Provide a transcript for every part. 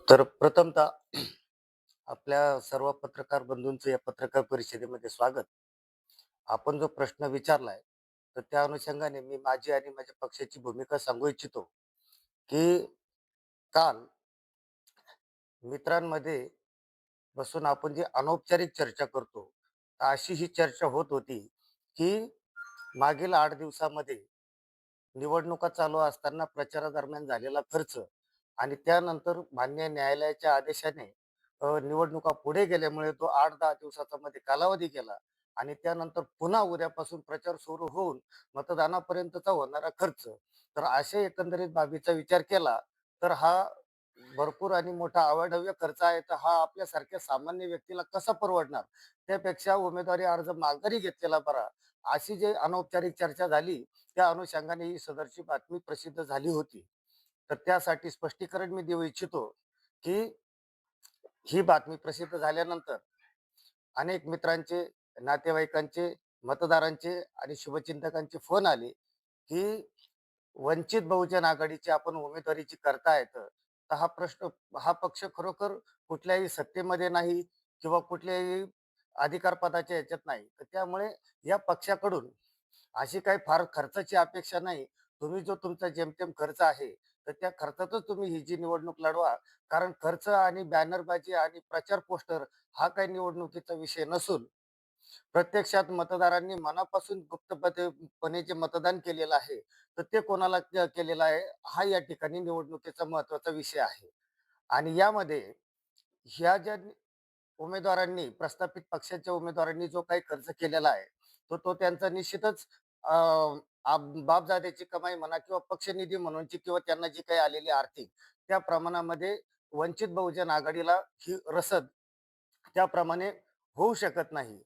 तर प्रथमतः आपल्या सर्व पत्रकार बंधूंचं या पत्रकार परिषदेमध्ये स्वागत. आपण जो प्रश्न विचारलाय, तर त्या अनुषंगाने मी माझी आणि माझ्या पक्षाची भूमिका सांगू इच्छितो, की काल मित्रांमध्ये बसून आपण जी अनौपचारिक चर्चा करतो, तर अशी ही चर्चा होत होती, की मागील 8 दिवसामध्ये निवडणुका चालू असताना प्रचारादरम्यान झालेला खर्च आणि त्यानंतर मान्य न्यायालयाच्या आदेशाने निवडणुका पुढे गेल्यामुळे तो 8-10 दिवसाचा मध्ये कालावधी गेला आणि त्यानंतर पुन्हा उद्यापासून प्रचार सुरू होऊन मतदानापर्यंतचा होणारा खर्च. तर अशा एकंदरीत बाबीचा विचार केला तर हा भरपूर आणि मोठा अवाढव्य खर्च आहे. तर हा आपल्यासारख्या सामान्य व्यक्तीला कसा परवडणार? त्यापेक्षा उमेदवारी अर्ज माघारी घेतलेला बरा, अशी जी अनौपचारिक चर्चा झाली, त्या अनुषंगाने ही सदरची बातमी प्रसिद्ध झाली होती. तर त्यासाठी स्पष्टीकरण मी देऊ इच्छितो, की ही बातमी प्रसिद्ध झाल्यानंतर अनेक मित्रांचे, नातेवाईकांचे, मतदारांचे आणि शुभचिंतकांचे फोन आले, की वंचित बहुजन आघाडीची आपण उमेदवारीची करतायत. तर हा पक्ष खरोखर कुठल्याही सत्तेमध्ये नाही किंवा कुठल्याही अधिकार पदाच्या ह्याच्यात नाही. तर त्यामुळे या पक्षाकडून अशी काही फार खर्चाची अपेक्षा नाही. तुम्ही जो तुमचा जेमतेम खर्च आहे, तर त्या खर्चातच तुम्ही ही जी निवडणूक लढवा. कारण खर्च आणि बॅनरबाजी आणि प्रचार पोस्टर हा काही निवडणुकीचा विषय नसून प्रत्यक्षात मतदारांनी मनापासून गुप्तपणे जे मतदान केलेलं आहे, तर ते कोणाला केलेलं आहे, हा या ठिकाणी निवडणुकीचा महत्त्वाचा विषय आहे. आणि यामध्ये ह्या ज्या उमेदवारांनी, प्रस्थापित पक्षाच्या उमेदवारांनी जो काही खर्च केलेला आहे, तो तो त्यांचा निश्चितच अ, बापजाद्याची कमाई म्हणा किंवा पक्षनिधी म्हणूनची किंवा त्यांना जी काही आलेली आर्थिक, त्या प्रमाणामध्ये वंचित बहुजन आघाडीला ही रसद त्याप्रमाणे होऊ शकत नाही.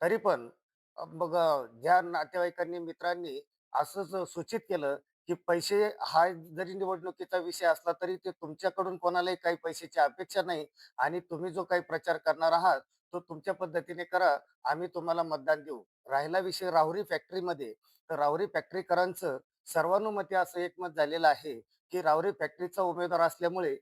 तरी पण मग ज्या नातेवाईकांनी, मित्रांनी असंच सूचित केलं, की पैसे हा जरी निवडणुकीचा विषय असला, तरी ते तुमच्याकडून कोणालाही काही पैशाची अपेक्षा नाही आणि तुम्ही जो काही प्रचार करणार आहात, तो तुमच्या पद्धतीने करा. आम्ही तुम्हाला मतदान देऊ. राहिला विषय राहुरी फॅक्टरीमध्ये, तर राहुरी फॅक्टरीकरांचं सर्वानुमते असं एकमत झालेलं आहे, की राहुरी फॅक्टरीचा उमेदवार असल्यामुळे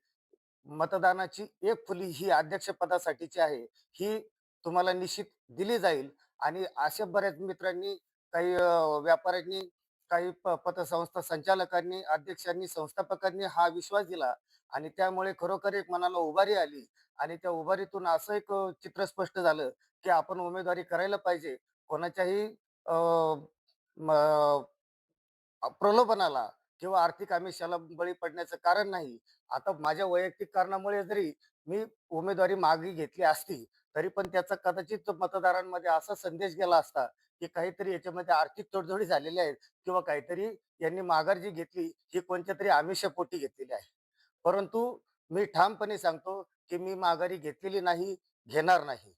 मतदानाची एक फुली ही अध्यक्षपदासाठीची आहे, ही तुम्हाला निश्चित दिली जाईल. आणि अशा बऱ्याच मित्रांनी, काही व्यापाऱ्यांनी, काही पतसंस्था संचालकांनी, अध्यक्षांनी, संस्थापकांनी हा विश्वास दिला आणि त्यामुळे खरोखर एक मनाला उभारी आली आणि त्या उभारीतून असं एक चित्र स्पष्ट झालं, की आपण उमेदवारी करायला पाहिजे. कोणाच्याही अ, म प्रलोभनाला किंवा आर्थिक आमिषाला बळी पडण्याचं कारण नाही. आता माझ्या वैयक्तिक कारणामुळे जरी मी उमेदवारी मागे घेतली असती, तरी पण त्याचा कदाचित मतदारांमध्ये असा संदेश गेला असता, की काहीतरी याच्यामध्ये आर्थिक तडजोडी झालेल्या आहेत किंवा काहीतरी यांनी माघार जी घेतली, ही कोणत्यातरी आमिषापोटी घेतलेली आहे. परंतु मी ठामपणे सांगतो, की मी माघारी घेतलेली नाही, घेणार नाही.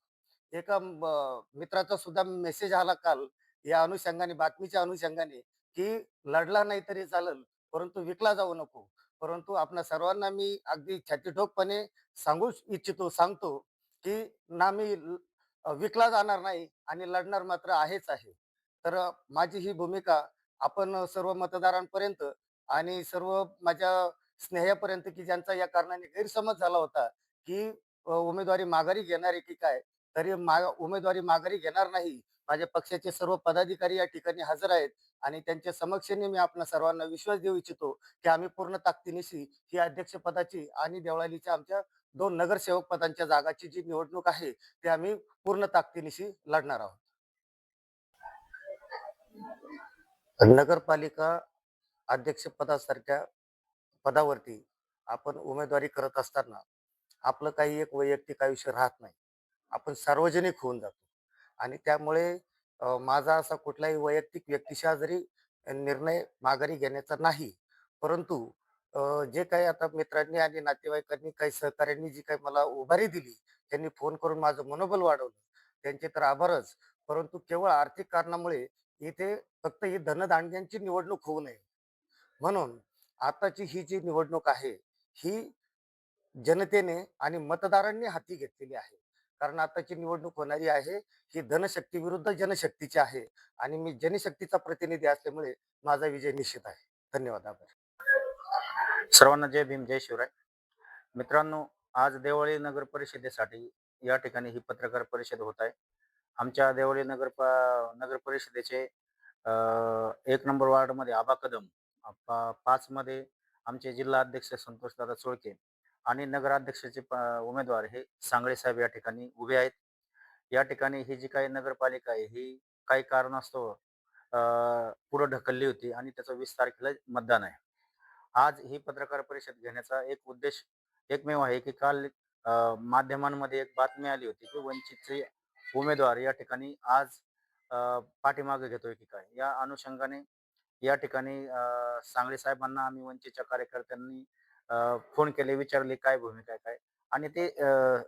एका मित्राचा सुद्धा मेसेज आला काल या अनुषंगाने, बातमीच्या अनुषंगाने, की लढला नाही तरी चालेल, परंतु विकला जाऊ नको. परंतु आपणा सर्वांना मी अगदी छातीठोकपणे सांगू इच्छितो, सांगतो, की ना मी विकला जाणार नाही आणि लढणार मात्र आहेच आहे. तर माझी ही भूमिका आपण सर्व मतदारांपर्यंत आणि सर्व माझ्या स्नेहापर्यंत, की ज्यांचा या कारणाने गैरसमज झाला होता, की उमेदवारी माघारी घेणार आहे की काय? तरी उमेदवारी माघारी घेणार नाही. माझ्या पक्षाचे सर्व पदाधिकारी या ठिकाणी हजर आहेत आणि त्यांच्या समक्षाने मी आपणा सर्वांना विश्वास देऊ इच्छितो, की आम्ही पूर्ण ताकदीनिशी ही अध्यक्षपदाची आणि देवळालीच्या आमच्या 2 नगरसेवक पदांच्या जागाची जी निवडणूक आहे, ती आम्ही पूर्ण ताकदीनिशी लढणार आहोत. नगरपालिका अध्यक्षपदासारख्या पदावरती आपण उमेदवारी करत असताना आपलं काही एक वैयक्तिक आयुष्य राहत नाही. आपण सार्वजनिक होऊन जातो आणि त्यामुळे माझा असा कुठलाही वैयक्तिक व्यक्तिशः जरी निर्णय माघारी घेण्याचा नाही. परंतु जे काही आता मित्रांनी आणि नातेवाईकांनी, काही सहकाऱ्यांनी जी काही मला उभारी दिली, त्यांनी फोन करून माझं मनोबल वाढवलं. त्यांचे तर आभारच. परंतु केवळ आर्थिक कारणामुळे इथे फक्त ही धनदांडग्यांची निवडणूक होऊ नये. म्हणून आताची ही जी निवडणूक आहे, ही जनतेने आणि मतदारांनी हाती घेतलेली आहे. कारण आताची निवडणूक होणारी आहे, ही धनशक्ती विरुद्ध जनशक्तीची आहे आणि मी जनशक्तीचा प्रतिनिधी असल्यामुळे माझा विजय निश्चित आहे. धन्यवाद. आभार. सर्वांना जय भीम, जय शिवराय. मित्रांनो, आज देवळी नगर परिषदेसाठी या ठिकाणी ही पत्रकार परिषद होत आहे. आमच्या देवळी नगर परिषदेचे 1 नंबर वॉर्डमध्ये आबा कदम, 5 मध्ये आमचे जिल्हा अध्यक्ष संतोषदादा सुळके आणि नगराध्यक्षाचे उमेदवार हे सांगळे साहेब या ठिकाणी उभे आहेत. या ठिकाणी ही जी काही नगरपालिका आहे, ही काही कारणास्तव पुढे ढकलली होती आणि त्याचं 20 तारखेला मतदान आहे. आज ही पत्रकार परिषद घेण्याचा एक उद्देश एकमेव आहे, की काल माध्यमांमध्ये एक बातमी आली होती, की वंचितचे उमेदवार या ठिकाणी आज पाठीमागे घेतोय की काय? या अनुषंगाने या ठिकाणी सांगळे साहेबांना आम्ही वंचितच्या कार्यकर्त्यांनी फोन केले, विचारले काय भूमिका आहे काय? आणि ते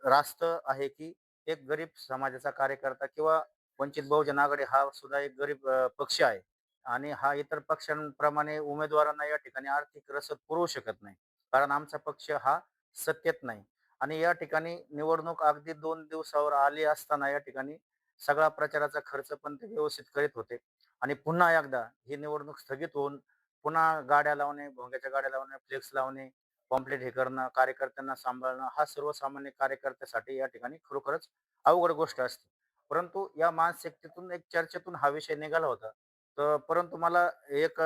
रास्त आहे, की एक गरीब समाजाचा कार्यकर्ता किंवा वंचित बहुजन आघाडी हा सुद्धा एक गरीब पक्ष आहे आणि हा इतर पक्षांप्रमाणे उमेदवारांना या ठिकाणी आर्थिक रसद पुरवू शकत नाही. कारण आमचा पक्ष हा सत्तेत नाही आणि या ठिकाणी निवडणूक अगदी 2 दिवसावर आली असताना या ठिकाणी सगळा प्रचाराचा खर्च पण ते व्यवस्थित करीत होते. आणि पुन्हा एकदा ही निवडणूक स्थगित होऊन पुन्हा गाड्या लावणे, भोंग्याच्या गाड्या लावणे, फ्लेक्स लावणे, पॉम्पलेट हे करणं, कार्यकर्त्यांना सांभाळणं, हा सर्वसामान्य कार्यकर्त्यासाठी या ठिकाणी खरोखरच अवघड गोष्ट असते. परंतु या मानसिकतेतून एक चर्चेतून हा विषय निघाला होता. तर परंतु मला एक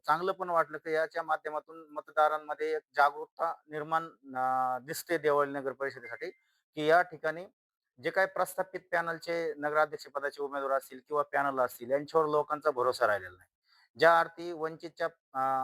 चांगलं पण वाटलं, की याच्या माध्यमातून मतदारांमध्ये एक जागरूकता निर्माण दिसते देवळी नगर परिषदेसाठी, की या ठिकाणी जे काही प्रस्थापित पॅनलचे नगराध्यक्ष पदाचे उमेदवार असतील किंवा पॅनल असतील यांच्यावर लोकांचा भरोसा राहिलेला नाही. ज्या अर्थी वंचितच्या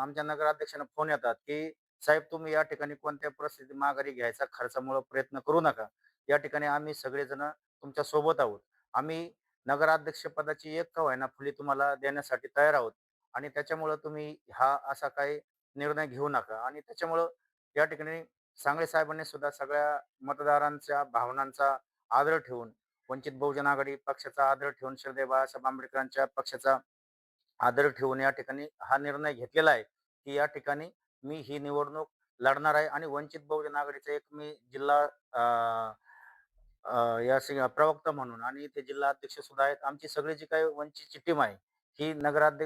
आमच्या नगराध्यक्षांना फोन येतात, की "साहेब तुम्ही या ठिकाणी कोणत्या परिस्थितीत माघारी घ्यायचा खर्चामुळे प्रयत्न करू नका. या ठिकाणी आम्ही सगळेजण तुमच्या सोबत आहोत. आम्ही नगराध्यक्ष पदाची एक का होईना फुली तुम्हाला देण्यासाठी तयार आहोत आणि त्याच्यामुळं तुम्ही हा असा काही निर्णय घेऊ नका." आणि त्याच्यामुळं या ठिकाणी सांगळे साहेबांनी सुद्धा सगळ्या मतदारांच्या भावनांचा आदर ठेवून, वंचित बहुजन आघाडी पक्षाचा आदर ठेवून, श्रद्धेय बाळासाहेब आंबेडकरांच्या पक्षाचा आदर ठेवून या ठिकाणी हा निर्णय घेतलेला आहे, की या ठिकाणी मी ही निवडणूक लढणार आहे आणि वंचित बहुजन आघाडीचा एक मी जिल्हा अ, अ, प्रवक्ता म्हणून आणि ते जिल्हा अध्यक्ष सुद्धा आहेत. आमची सगळी जी काही वंचितची टीम आहे, ही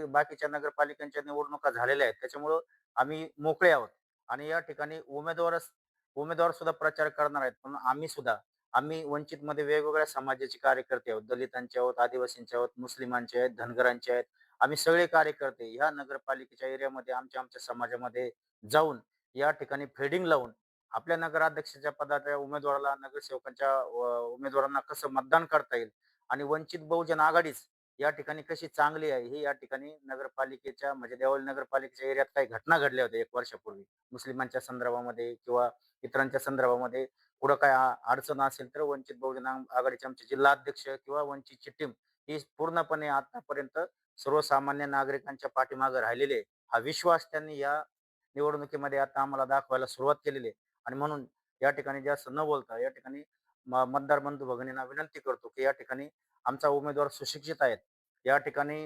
बाकीच्या नगरपालिकांच्या निवडणुका झालेल्या आहेत. त्याच्यामुळं आम्ही मोकळे आहोत आणि या ठिकाणी उमेदवार सुद्धा प्रचार करणार आहेत. पण आम्ही वंचितमध्ये वेगवेगळ्या समाजाचे कार्यकर्ते आहोत. दलितांचे आहोत, आदिवासींचे आहोत, मुस्लिमांचे आहेत, धनगरांचे आहेत. आम्ही सगळे कार्यकर्ते ह्या नगरपालिकेच्या एरियामध्ये आमच्या समाजामध्ये जाऊन या ठिकाणी फेडिंग लावून आपल्या नगराध्यक्षाच्या पदाच्या उमेदवाराला, नगरसेवकांच्या उमेदवारांना कसं मतदान करता येईल आणि वंचित बहुजन आघाडीच या ठिकाणी कशी चांगली आहे, हे या ठिकाणी नगरपालिकेच्या म्हणजे देवळी नगरपालिकेच्या एरियात काही घटना घडल्या होत्या 1 वर्षापूर्वी. मुस्लिमांच्या संदर्भामध्ये किंवा इतरांच्या संदर्भामध्ये कुठं काय अडचण असेल तर वंचित बहुजन आघाडीचे आमचे जिल्हा अध्यक्ष किंवा वंचितची टीम ही पूर्णपणे आतापर्यंत सर्वसामान्य नागरिकांच्या पाठीमागे राहिलेले आहे. हा विश्वास त्यांनी या निवडणुकीमध्ये आता आम्हाला दाखवायला सुरुवात केलेली आहे आणि म्हणून या ठिकाणी जास्त न बोलता या ठिकाणी मतदार बंधू भगिनींना विनंती करतो, की या ठिकाणी आमचा उमेदवार सुशिक्षित आहेत. या ठिकाणी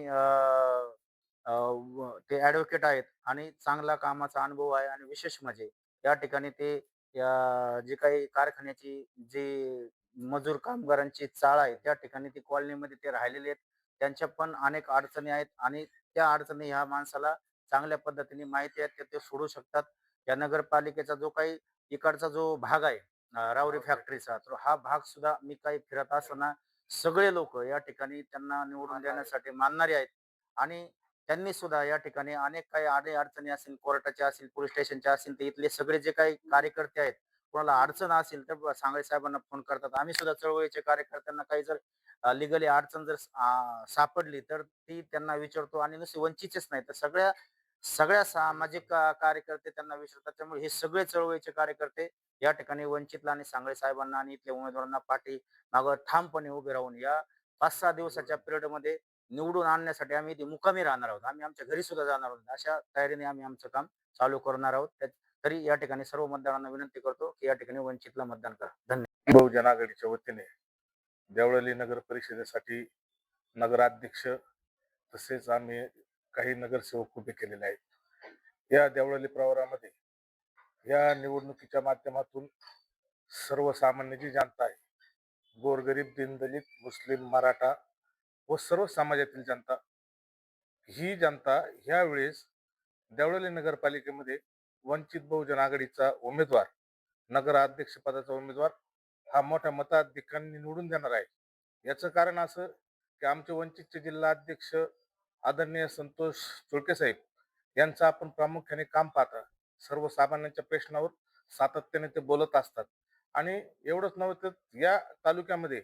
ते ॲडव्होकेट आहेत आणि चांगला कामाचा अनुभव आहे आणि विशेष म्हणजे या ठिकाणी ते जी काही कारखान्याची जी मजूर कामगारांची चाळ आहे, त्या ठिकाणी ती कॉलनीमध्ये ते राहिलेले आहेत. त्यांच्या पण अनेक अडचणी आहेत आणि त्या अडचणी ह्या माणसाला चांगल्या पद्धतीने माहिती आहे, ते सोडवू शकतात. या नगरपालिकेचा जो काही इकडचा जो भाग आहे रावरी फॅक्टरीचा, तर हा भाग सुद्धा मी काही फिरत असताना सगळे लोकं या ठिकाणी त्यांना निवडून देण्यासाठी मानणारे आहेत आणि त्यांनी सुद्धा या ठिकाणी अनेक काही अडी-अडचणी असतील, कोर्टाच्या असतील, पोलीस स्टेशनच्या असतील, तर इथले सगळे जे काही कार्यकर्ते आहेत, कोणाला अडचण असेल तर सांगळे साहेबांना फोन करतात. आम्ही सुद्धा चळवळीच्या कार्यकर्त्यांना काही जर लीगली अडचण जर सापडली, तर ती त्यांना विचारतो आणि नुसते वंचितचेच नाही, तर सगळ्या सगळ्या सामाजिक कार्यकर्ते त्यांना विचारतात. त्यामुळे हे सगळे चळवळीचे कार्यकर्ते या ठिकाणी वंचितला आणि सांगळे साहेबांना आणि इथल्या उमेदवारांना पाठीमागं ठामपणे उभे राहून या 5-6 दिवसाच्या पिरियडमध्ये निवडून आणण्यासाठी आम्ही इथे मुक्कामी राहणार आहोत. आम्ही आमच्या घरी सुद्धा जाणार आहोत. अशा तयारीने आम्ही आमचं काम चालू करणार आहोत. तरी या ठिकाणी सर्व मतदारांना विनंती करतो, की या ठिकाणी वंचितला मतदान करा. धन्यवाद. बहुजन आघाडीच्या वतीने देवळाली नगर परिषदेसाठी नगराध्यक्ष तसेच आम्ही काही नगरसेवक उभे केलेले आहेत. या देवळाली प्रवरामध्ये या निवडणुकीच्या माध्यमातून सर्वसामान्य जी जनता आहे, गोरगरीब, दीनदलित, मुस्लिम, मराठा व सर्व समाजातील जनता, ही जनता ह्या वेळेस देवळाली नगरपालिकेमध्ये वंचित बहुजन आघाडीचा उमेदवार नगराध्यक्ष पदाचा उमेदवार हा मोठ्या मताधिक्याने निवडून देणार आहे. याचं कारण असं की आमचे वंचितचे जिल्हा अध्यक्ष आदरणीय संतोष चुळके साहेब यांचं आपण प्रामुख्याने काम पाहता. सर्वसामान्यांच्या प्रश्नावर सातत्याने ते बोलत असतात आणि एवढंच नव्हे तर या तालुक्यामध्ये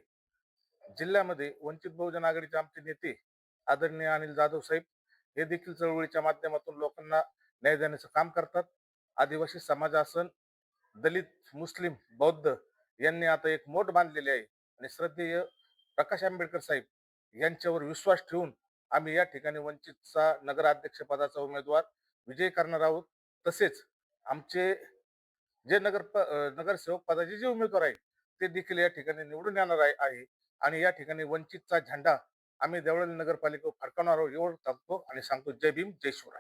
जिल्ह्यामध्ये वंचित बहुजन आघाडीचे आमचे नेते आदरणीय अनिल जाधव साहेब हे देखील चळवळीच्या माध्यमातून लोकांना न्याय देण्याचं काम करतात. आदिवासी समाज असन, दलित, मुस्लिम, बौद्ध यांनी आता एक मोठ बांधलेली आहे आणि श्रद्धेय प्रकाश आंबेडकर साहेब यांच्यावर विश्वास ठेवून आम्ही या ठिकाणी वंचितचा नगराध्यक्ष पदाचा उमेदवार विजयी करणार आहोत. तसेच आमचे जे नगरसेवक पदाचे जे उमेदवार आहे ते देखील या ठिकाणी निवडून येणार आहे आणि या ठिकाणी वंचितचा झेंडा आम्ही देवळाली नगरपालिकेवर फडकवणार आहोत एवढं सांगतो आणि सांगतो. जय भीम, जय शिवराय.